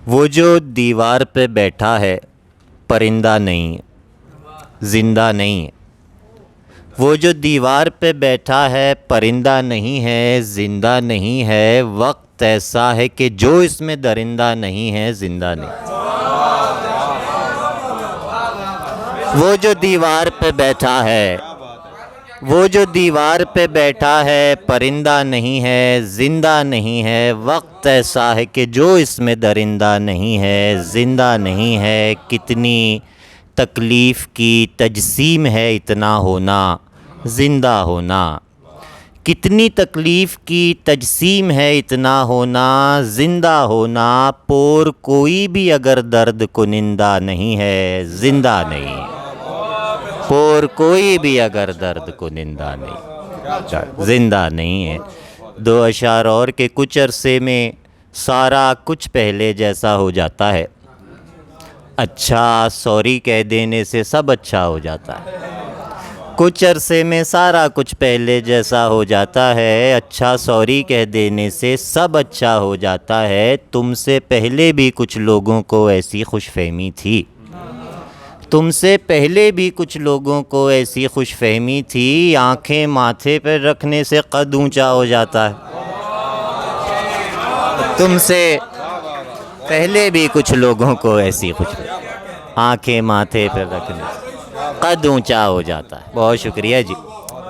وہ جو دیوار پہ بیٹھا ہے پرندہ نہیں زندہ نہیں ہے۔ وہ جو دیوار پہ بیٹھا ہے پرندہ نہیں ہے زندہ نہیں ہے، وقت ایسا ہے کہ جو اس میں درندہ نہیں ہے زندہ نہیں۔ وہ جو دیوار پہ بیٹھا ہے، وہ جو دیوار پہ بیٹھا ہے پرندہ نہیں ہے زندہ نہیں ہے، وقت ایسا ہے کہ جو اس میں درندہ نہیں ہے زندہ نہیں ہے۔ کتنی تکلیف کی تجسیم ہے اتنا ہونا زندہ ہونا، کتنی تکلیف کی تجسیم ہے اتنا ہونا زندہ ہونا، پور کوئی بھی اگر درد کنندہ نہیں ہے زندہ نہیں، پور کوئی بھی اگر درد کنندہ نہیں زندہ نہیں ہے۔ دو اشعار اور کہ کچھ عرصے میں سارا کچھ پہلے جیسا ہو جاتا ہے، اچھا سوری کہہ دینے سے سب اچھا ہو جاتا ہے۔ کچھ عرصے میں سارا کچھ پہلے جیسا ہو جاتا ہے، اچھا سوری کہہ دینے سے سب اچھا ہو جاتا ہے۔ تم سے پہلے بھی کچھ لوگوں کو ایسی خوش فہمی تھی، تم سے پہلے بھی کچھ لوگوں کو ایسی خوش فہمی تھی، آنکھیں ماتھے پر رکھنے سے قد اونچا ہو جاتا ہے۔ تم سے پہلے بھی کچھ لوگوں کو ایسی خوش فہمی، آنکھیں ماتھے پر رکھنے سے قد اونچا ہو جاتا ہے۔ بہت شکریہ جی،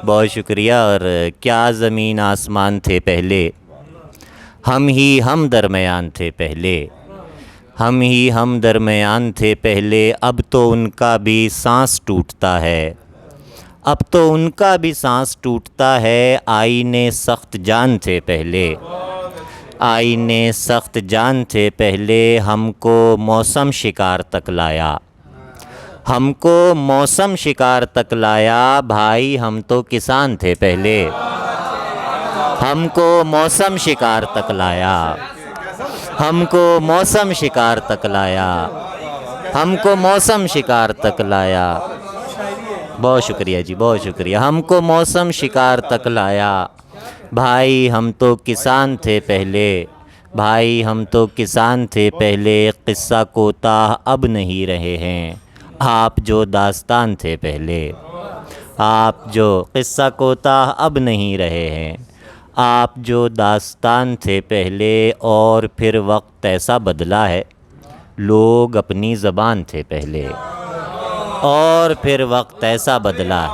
بہت شکریہ۔ اور کیا زمین آسمان تھے پہلے، ہم درمیان تھے پہلے، ہم ہی ہم درمیان تھے پہلے، اب تو ان کا بھی سانس ٹوٹتا ہے، اب تو ان کا بھی سانس ٹوٹتا ہے، آئینے سخت جان تھے پہلے، آئینے سخت جان تھے پہلے، ہم کو موسم شکار تک لایا، ہم کو موسم شکار تک لایا، بھائی ہم تو کسان تھے پہلے، ہم کو موسم شکار تک لایا، ہم کو موسم شکار تک لایا، ہم کو موسم شکار تک لایا۔ بہت شکریہ جی، بہت شکریہ۔ ہم کو موسم شکار تک لایا، بھائی ہم تو کسان تھے پہلے، بھائی ہم تو کسان تھے پہلے، قصہ کوتاہ اب نہیں رہے ہیں، آپ جو داستان تھے پہلے، آپ جو قصہ کوتاہ اب نہیں رہے ہیں، آپ جو داستان تھے پہلے۔ اور پھر وقت ایسا بدلا ہے، لوگ اپنی زبان تھے پہلے، اور پھر وقت ایسا بدلا ہے،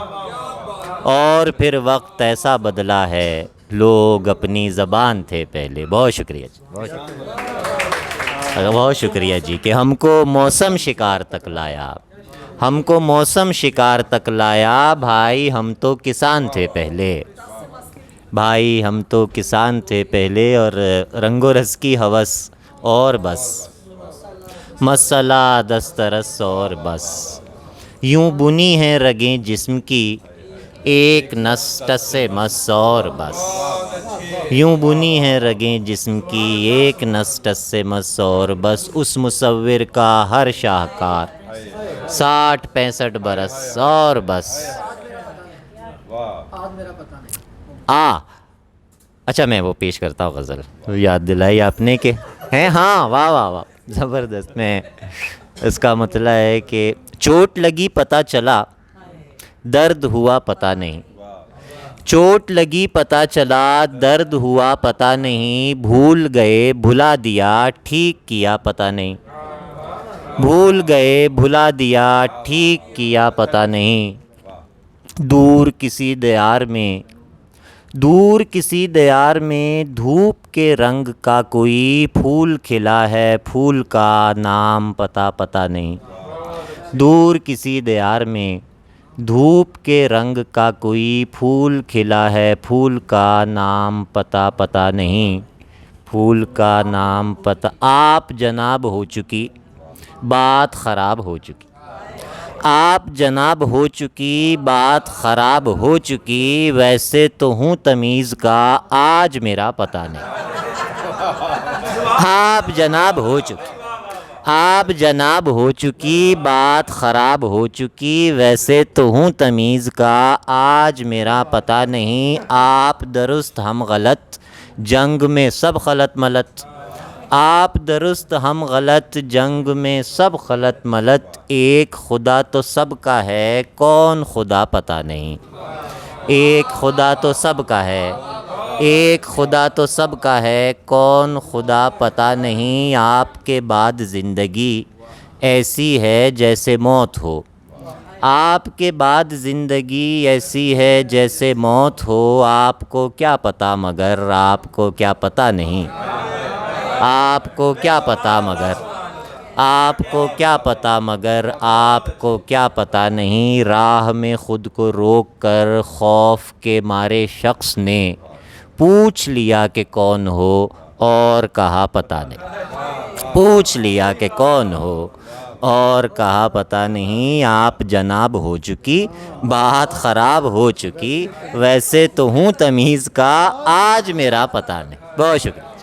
اور پھر وقت ایسا بدلا ہے، لوگ اپنی زبان تھے پہلے۔ بہت شکریہ جی، بہت شکریہ، بہت شکریہ جی کہ ہم کو موسم شکار تک لایا، ہم کو موسم شکار تک لایا، بھائی ہم تو کسان تھے پہلے، بھائی ہم تو کسان تھے پہلے۔ اور رنگ و رس کی ہوس اور بس، مسئلہ دسترس اور بس، یوں بنی ہیں رگیں جسم کی ایک نس ٹس مس اور بس، یوں بنی ہیں رگیں جسم کی ایک نس ٹس مس اور بس، اس مصور کا ہر شاہکار 60-65 برس اور بس۔ اچھا میں وہ پیش کرتا ہوں غزل، یاد دلائی آپ نے کہ ہیں، ہاں واہ واہ واہ زبردست۔ میں اس کا مطلب ہے کہ چوٹ لگی پتہ چلا درد ہوا پتہ نہیں، چوٹ لگی پتہ چلا درد ہوا پتہ نہیں، بھول گئے بھلا دیا ٹھیک کیا پتہ نہیں، بھول گئے بھلا دیا ٹھیک کیا پتہ نہیں، دور کسی دیار میں، دور کسی دیار میں دھوپ کے رنگ کا کوئی پھول کھلا ہے، پھول کا نام پتہ نہیں، دور کسی دیار میں دھوپ کے رنگ کا کوئی پھول کھلا ہے، پھول کا نام پتہ نہیں، پھول کا نام پتہ۔ آپ جناب ہو چکی بات خراب ہو چکی، آپ جناب ہو چکی بات خراب ہو چکی، ویسے تو ہوں تمیز کا آج میرا پتہ نہیں، آپ جناب ہو چکی، آپ جناب ہو چکی بات خراب ہو چکی، ویسے تو ہوں تمیز کا آج میرا پتہ نہیں، آپ درست ہم غلط جنگ میں سب خلط ملت، آپ درست ہم غلط، جنگ میں سب غلط ملت، ایک خدا تو سب کا ہے کون خدا پتہ نہیں، ایک خدا تو سب کا ہے، ایک خدا تو سب کا ہے کون خدا پتہ نہیں، آپ کے بعد زندگی ایسی ہے جیسے موت ہو، آپ کے بعد زندگی ایسی ہے جیسے موت ہو، آپ کو کیا پتہ مگر آپ کو کیا پتہ نہیں، آپ کو کیا پتہ مگر آپ کو کیا پتہ مگر آپ کو کیا پتہ نہیں، راہ میں خود کو روک کر خوف کے مارے شخص نے پوچھ لیا کہ کون ہو اور کہا پتہ نہیں، پوچھ لیا کہ کون ہو اور کہا پتہ نہیں، آپ جناب ہو چکی بات خراب ہو چکی، ویسے تو ہوں تمیز کا آج میرا پتہ نہیں۔ بہت شکریہ۔